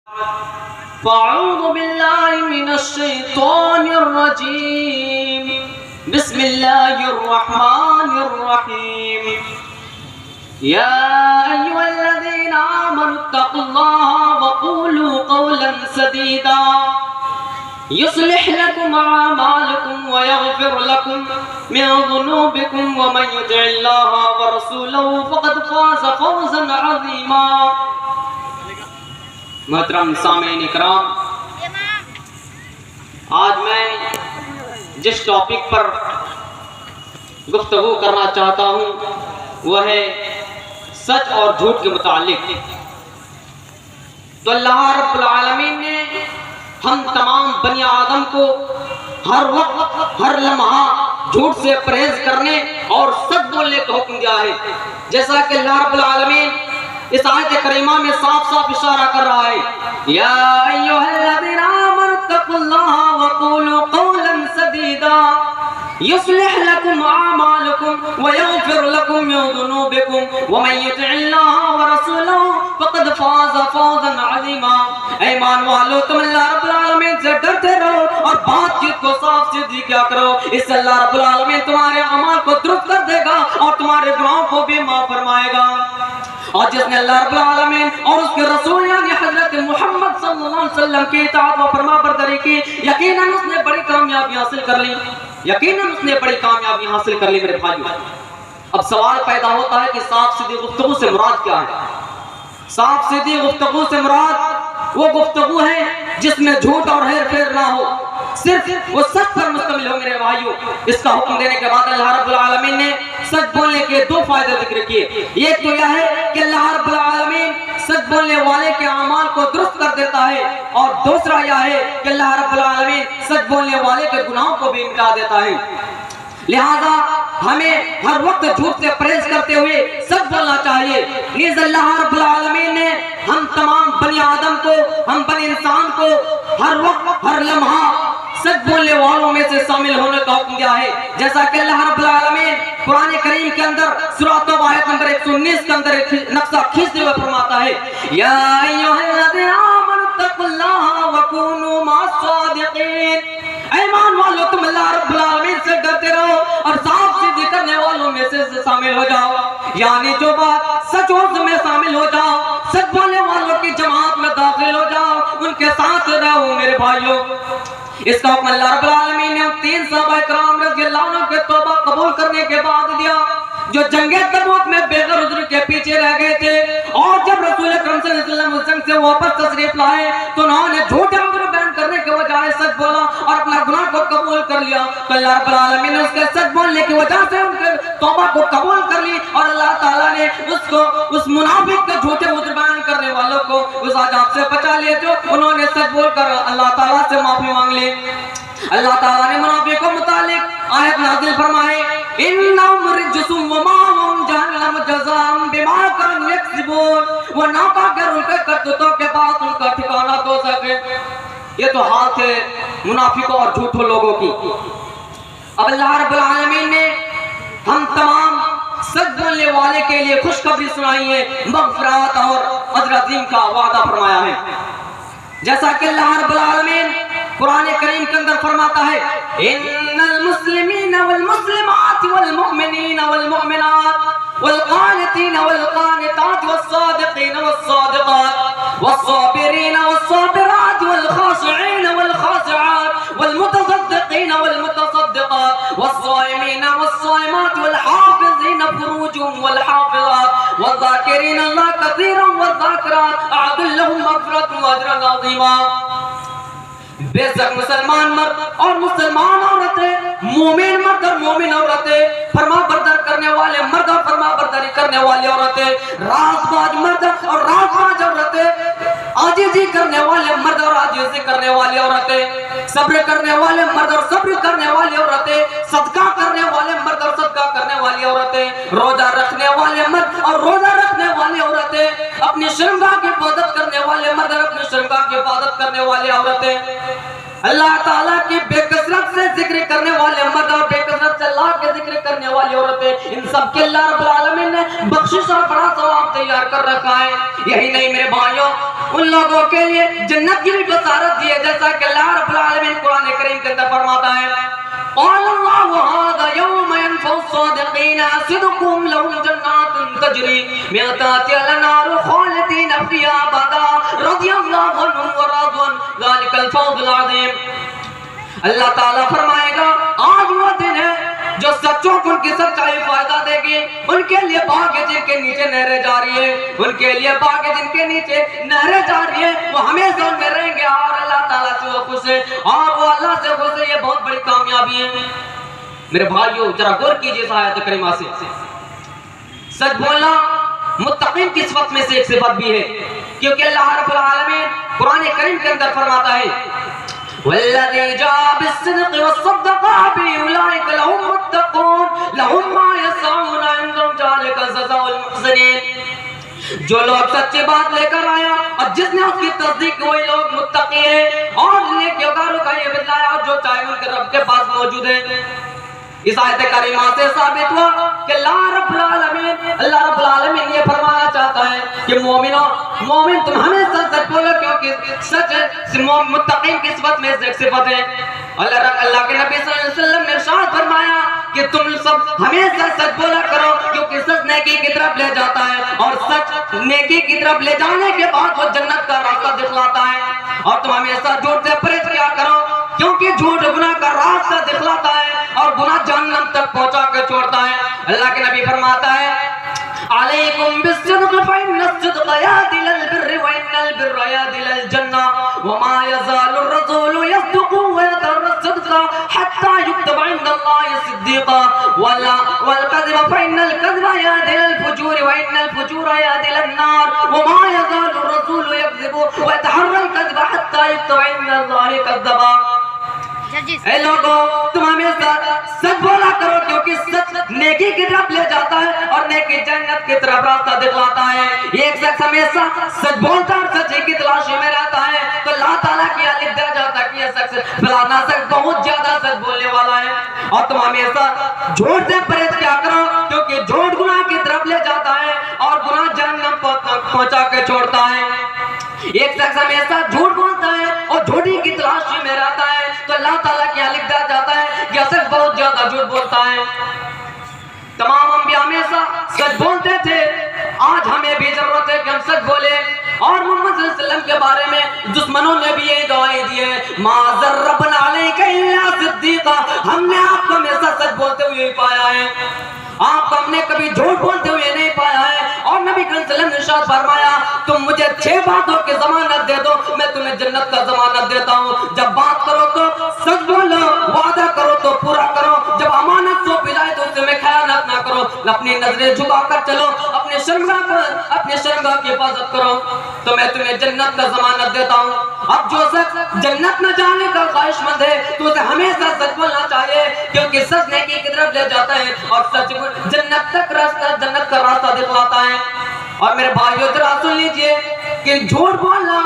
فأعوذ بالله من الشيطان الرجيم بسم الله الرحمن الرحيم يا أيها الذين آمنوا اتقوا الله وقولوا قولا سديدا يصلح لكم أعمالكم ويغفر لكم من ذنوبكم ومن يطع الله ورسوله فقد فاز فوزا عظيما. محترم سامعین اکرام، آج میں جس ٹاپک پر گفتگو کرنا چاہتا ہوں وہ ہے سچ اور جھوٹ کے متعلق. تو اللہ رب العالمین نے ہم تمام بنی آدم کو ہر وقت ہر لمحہ جھوٹ سے پرہیز کرنے اور سچ بولنے کا حکم دیا ہے. جیسا کہ اللہ رب العالمین اس آیت کریمہ میں صاف صاف اشارہ کر رہا ہے، یا ایھا الذین آمنوا اتقوا اللہ وقولوا قولا سدیدا یصلح لکم اعمالکم ویغفر لکم من ذنوبکم ومن یطع اللہ ورسولہ فقد فاز فوزا عظیما. اے ایمان والو، تم اللہ رب العالمین سے ڈرتے رہو اور بات چیت کو صاف سیدھی کیا کرو. اس سے اللہ رب العالمین تمہارے اعمال کو درست کر دے گا اور تمہارے گناہوں کو بھی معاف فرمائے گا. اور جس نے اللہ رب العالمین اور اس کے رسول یعنی حضرت محمد صلی اللہ علیہ وسلم کی اطاعت و فرما برداری کی، یقیناً اس نے بڑی کامیابی حاصل کر لی. یقیناً اس نے بڑی کامیابی حاصل کر لی. میرے بھائیو، اب سوال پیدا ہوتا ہے کہ صاف سیدھی گفتگو سے مراد کیا ہے؟ صاف سیدھی گفتگو سے مراد وہ گفتگو ہے جس میں جھوٹ اور ہیر پھیر نہ ہو، صرف وہ سچ پر مشتمل ہو. میرے بھائیو، اس کا حکم دینے کے بعد اللہ رب العالمین نے سچ بولنے کے دو فائدے ذکر کیے. ایک تو یہ ہے کہ اللہ رب العالمین سچ بولنے والے کے اعمال کو درست کر دیتا ہے، اور دوسرا یہ ہے کہ اللہ رب العالمین سچ بولنے والے کے گناہوں کو بھی مٹا دیتا ہے. لہذا ہمیں ہر وقت جھوٹ سے پرہیز کرتے ہوئے سچ بولنا چاہیے. نیز اللہ رب العالمین نے ہم تمام بنی آدم کو، ہم بنی انسان کو ہر وقت ہر لمحہ سچ بولنے والوں میں سے شامل ہونے کا حکم دیا ہے. جیسا کہ اللہ رب العالمین قرآن کریم کے اندر سورہ توبہ آیت نمبر 119 کے اندر ایک نقشہ کھینچتے ہوئے فرماتا ہے، یا ایھا الذین آمنوا اتقوا اللہ وکونوا مع الصادقین. ایمان والو، تم اللہ رب العالمین سے ڈرتے رہو اور صاف سیدھی کرنے والوں میں سے شامل ہو جاؤ. یعنی جو بات سچ ہو اس میں شامل ہو جاؤ، سچ بولنے والوں کی جماعت میں داخل ہو جاؤ، ان کے ساتھ رہو. میرے بھائیو، اس کا حکم اللہ رب العالمین نے 3 صحابہ کرام رضی اللہ عنہ کے توبہ قبول کرنے کے بعد دیا، جو جنگ تبوک میں بے غیر عذر کے پیچھے رہ گئے تھے. اور جب رسول اکرم صلی اللہ علیہ وسلم اس جنگ سے واپس تشریف لائے تو انہوں نے جھوٹے عذر بیان کرنے کے بجائے سچ بولا اور اپنا گناہ کو قبول کر لیا. تو اللہ رب العالمین نے اس کے سچ بولنے کی وجہ سے ان کے توبہ کو قبول کر لی، اور اللہ تعالیٰ نے اس منافق کے جھوٹے عذر بیان کرنے والوں کو اس عذاب سے بچا لیا جو انہوں نے سچ بول کر اللہ تعالیٰ سے معافی مانگ لی. اللہ تعالیٰ نے منافقوں کو متعلق آیت نازل فرمائے، انہم رجس وماہم جہنم جزاء بما کانوا یکسبون. وہ ناپاک ان کے کرتوتوں کے بعد ان کا ٹھکانہ تو سکے. یہ تو حال ہے منافقوں اور جھوٹوں لوگوں کی. اب اللہ رب العالمین نے ہم تمام سچ بولنے والے کے لیے خوشخبری سنائی ہے، مغفرت اور اجر عظیم کا وعدہ فرمایا ہے. جیسا کہ اللہ رب العالمین قرآن کریم کے اندر فرماتا ہے، ان المسلمین والمسلمات والمؤمنین والمؤمنات والقانتین والقانتات والصادقین والصادقات والصابرین والصابرات والخاشعین والخاشعات والمتصدقین والمتصدقات والصائمین والصائمات والحافظین فروجهم والحافظات والذاکرین اللہ کثیرا والذاکرات اعد لهم مغفرۃ واجرا عظیما. بے شک مسلمان مرد اور مسلمان عورتیں، مومن مرد اور مومن عورتیں، فرما بردار کرنے والے مرد اور فرما برداری کرنے والی عورتیں، راز باز مرد اور راز باز عورتیں، عاجزی کرنے والے مرد اور عاجزی کرنے والی عورتیں، صبر کرنے والے مرد اور صبر کرنے والی عورتیں، صدقہ کرنے والے مرد اور صدقہ کرنے والی عورتیں، روزہ رکھنے والے مرد اور روزہ رکھنے والی عورتیں، اپنی شرمگاہ کی حفاظت کرنے والے مرد اور اپنی شرمگاہ کی حفاظت کرنے والی عورتیں، اللہ تعالیٰ کی بے کثرت سے ذکر کرنے والے مرد اور بے کثرت سے اللہ کے ذکر کرنے والی عورتیں، ان سب کے اللہ رب العالمین نے بخشش اور بڑا ثواب تیار کر رکھا ہے. یہی نہیں میرے بھائیوں، ان لوگوں کے لیے جنت کی بھی بشارت دی ہے، جیسا کہ اللہ رب العالمین قرآن کریم کے اندر فرماتا ہے قال اللہ هذا يوم ينفع الصادقین صدقهم لهم جنات تجری من تحتها الانہار خالدین فیہا ابدا رضی اللہ عنہم ورضوا عنہ ذلک الفوز العظیم۔ اللہ تعالیٰ فرمائے گا آج وہ دن ہے جو سچوں کو ان کی سچائی فائدہ دے گی، ان کے لیے باغ جن کے نیچے نہریں جاری ہیں، ان کے لیے باغ جن کے نیچے نہریں جاری ہیں، وہ ہمیشہ ان میں رہیں گے اور اللہ تعالیٰ سے وہ خوش ہے اور وہ اللہ سے خوش ہے۔ یہ بہت بڑی کامیابی ہے میرے بھائیوں۔ ذرا غور کیجئے اس آیت کریمہ سے، سچ بولنا متقین کی صفت میں سے ایک صفت بھی ہے، کیونکہ اللہ رب العالمین قرآن کریم کے اندر فرماتا ہے والذی جاء بالصدق وصدق به اولئک لهم متقون لهم ما يسعون عندهم ذلك جزاء المحسنین۔ جو لوگ سچی بات لے کر آیا اور جس نے اس کی تصدیق کی وہی لوگ متقی ہیں اور نیکوکاروں کا یہ بدلہ ہے اور جو چاہے ان کے رب کے پاس موجود ہے۔ اس آیت کریمہ سے ثابت ہوا کہ اللہ رب العالمین یہ فرمانا چاہتا ہے کہ مومن تم ہمیشہ سچ بولو، کیونکہ سچ متقین کی صفت میں سے ایک صفت ہے۔ اللہ کے نبی صلی اللہ علیہ وسلم نے ارشاد فرمایا کہ تم سب ہمیشہ سچ بولا کرو، کیونکہ سچ نیکی کی طرف لے جاتا ہے اور سچ نیکی کی طرف لے جانے کے بعد وہ جنت کا راستہ دکھلاتا ہے۔ اور تم ہمیشہ جھوٹ سے پرہیز کیا کرو، کیونکہ جھوٹ گناہ کا راستہ دکھلاتا ہے اور گناہ جہنم تک پہنچا کے چھوڑتا ہے۔ اللہ کے نبی فرماتا ہے علیکم بالصدق فإن الصدق یہدی الی البر وإن البر یہدی الی الجنہ وما یزال الرسول یصدق ویتر الصدق حتی یکتب عند اللہ صدیقا والکذب فإن الکذب یہدی الی الفجور وإن الفجور یہدی الی النار وما یزال الرسول یکذب ویتحر الکذب حتی یکتب عند اللہ کذبا۔ اے لوگوں تم ہمیشہ سچ بولا کرو، کیونکہ سچ نیکی کی طرف لے جاتا ہے اور نیکی جنت کی طرف راستہ دکھلاتا ہے۔ ایک شخص ہمیشہ سچ بولتا اور سچ کی تلاشی میں رہتا ہے تو اللہ تعالیٰ کی لکھ دیا جاتا ہے کہ یہ شخص فلانا شخص بہت زیادہ سچ بولنے والا ہے۔ اور تم ہمیشہ جھوٹ سے پرہیز کیا کرو، کیونکہ جھوٹ گناہ کی طرف لے جاتا ہے اور گناہ جہنم پہنچا کے چھوڑتا ہے۔ ایک شخص ہمیشہ جھوٹ بولتا ہے اور جھوٹی کی تلاشی میں رہتا ہے تو اللہ تعالیٰ کیا لکھ دیا جاتا ہے کہ شخص بہت زیادہ جھوٹ بولتا ہے۔ تمام انبیاء ہمیشہ سچ بولتے تھے، آج ہمیں بھی ضرورت ہے کہ ہم سچ بولیں۔ اور محمد صلی اللہ علیہ وسلم کے بارے میں دشمنوں نے بھی یہ گواہی دی ہے ما ضربنا علیک الا صدیقا، ہم نے آپ کو ہمیشہ سچ بولتے ہوئے ہی پایا ہے، آپ کو ہم نے کبھی جھوٹ بولتے ہوئے نہیں پایا ہے۔ اور نبی کریم صلی اللہ علیہ وسلم نے ارشاد فرمایا تم مجھے 6 باتوں کی ضمانت دے دو میں تمہیں جنت کا ضمانت دیتا ہوں۔ جب بات کرو تو سچ بولو، وعدہ کرو تو پورا کرو، جب امانت سونپی جائے تو اس میں خیانت نہ کرو، اپنی نظریں جھکا کر چلو، اپنے شرمگاہ کی حفاظت کرو تو میں تمہیں جنت کا ضمانت دیتا ہوں۔ اب جو شخص جنت نہ جانے کا خواہش مند ہے تو اسے ہمیشہ سچ بولنا چاہیے، کیونکہ سچ نیکی کی طرف لے جاتا ہے اور سچ جنت کا راستہ دکھلاتا ہے۔ اور میرے بھائیو ذرا سن لیجئے کہ جھوٹ بولنا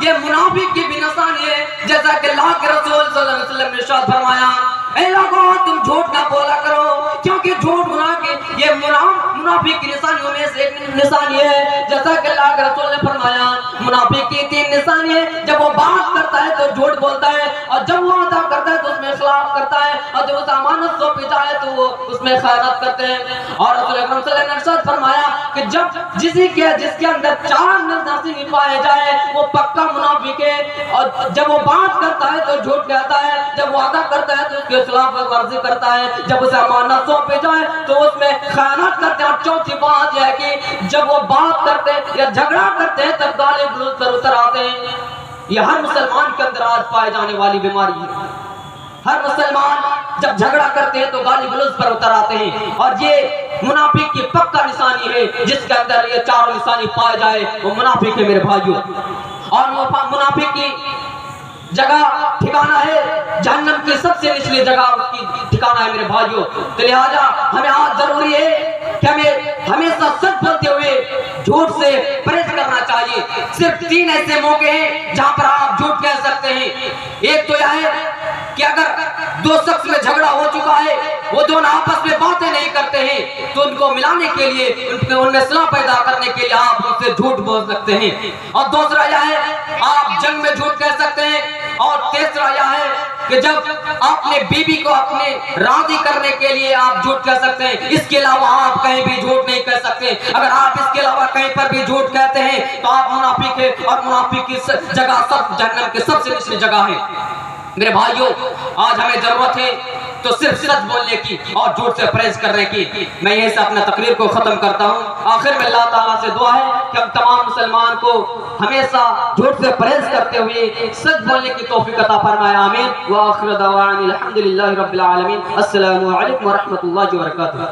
یہ منافق کی بھی نشانی ہے، جیسا کہ اللہ کے رسول صلی اللہ علیہ وسلم نے ارشاد فرمایا اے لوگوں تم جھوٹ نہ بولا کرو، کیونکہ جھوٹ گناہ کی یہ منافق کی نشانیوں میں سے ایک نشانی ہے۔ جیسا کہ اللہ کے رسول نے فرمایا منافق کی 3 نشانی ہے، جب وہ بات کرتا ہے تو جھوٹ بولتا ہے، اور جب وہ وعدہ کرتا ہے تو اس میں خلاف کرتا ہے، اور جب اسے امانت سونپی جائے تو وہ اس میں خیانت کرتے ہیں۔ اور رسول اکرم صلی اللہ علیہ وسلم نے ارشاد فرمایا کہ جب جس کے اندر 4 نشانی پائے جائے وہ پکا منافق ہے، اور جب وہ بات کرتا ہے تو جھوٹ کہتا ہے، جب وعدہ کرتا ہے تو اس کے خلاف ورزی کرتا ہے، جب اسے امانت سونپی جائے تو اس میں خیانت کرتے ہیں۔ اور چوتھی بات یہ ہے کہ جب وہ بات کرتے ہیں یا جھگڑا کرتے ہیں تب گالی گلوچ پر اتر آتے ہیں۔ یہ ہر مسلمان کے اندر آج پائے جانے والی بیماری ہے۔ ہر مسلمان جب جھگڑا کرتے ہیں تو گالی گلوچ پر اتر آتے ہیں، اور یہ منافق کی پکا نشانی ہے۔ جس کے اندر یہ 4 نشانی پائے جائے وہ منافق ہے میرے بھائیوں۔ اور منافق کی جگہ ٹھکانہ ہے جہنم کی سب سے نچلی جگہ اس کی ٹھکانہ ہے میرے بھائیوں۔ تو لہٰذا ہمیں آج ضروری ہے کہ ہمیں ہمیشہ سچ بولتے ہوئے جھوٹ سے پرہیز کرنا چاہیے۔ صرف 3 ایسے موقع ہیں جہاں پر آپ جھوٹ کہہ سکتے ہیں۔ ایک تو یہ ہے کہ اگر دو شخص میں جھگڑا ہو چکا ہے، وہ دونوں آپس میں باتیں نہیں کرتے ہیں، تو ان کو ملانے کے لیے، ان میں صلح پیدا کرنے کے لیے آپ ان سے جھوٹ بول سکتے ہیں۔ اور دوسرا یہ ہے آپ جنگ میں جھوٹ کہہ سکتے ہیں، اور تیسرا یہ ہے کہ جب آپ نے بیوی کو اپنے راضی کرنے کے لیے آپ جھوٹ کہہ سکتے ہیں۔ اس کے علاوہ آپ کہیں بھی جھوٹ نہیں کہہ سکتے۔ اگر آپ اس کے علاوہ کہیں پر بھی جھوٹ کہتے ہیں تو آپ منافق ہیں، اور منافق کی جگہ سب جہنم کے سب سے نچلی جگہ ہے۔ میرے بھائیوں، آج ہمیں ضرورت ہے تو صرف سچ بولنے کی اور جھوٹ سے پرہیز کرنے کی۔ میں یہیں سے اپنا تقریر کو ختم کرتا ہوں۔ آخر میں اللہ تعالیٰ سے دعا ہے کہ ہم تمام مسلمان کو ہمیشہ جھوٹ سے پرہیز کرتے ہوئے سچ بولنے کی توفیق عطا فرمائے، آمین۔ وآخر دعوانا الحمدللہ رب العالمین۔ السلام علیکم ورحمۃ اللہ وبرکاتہ۔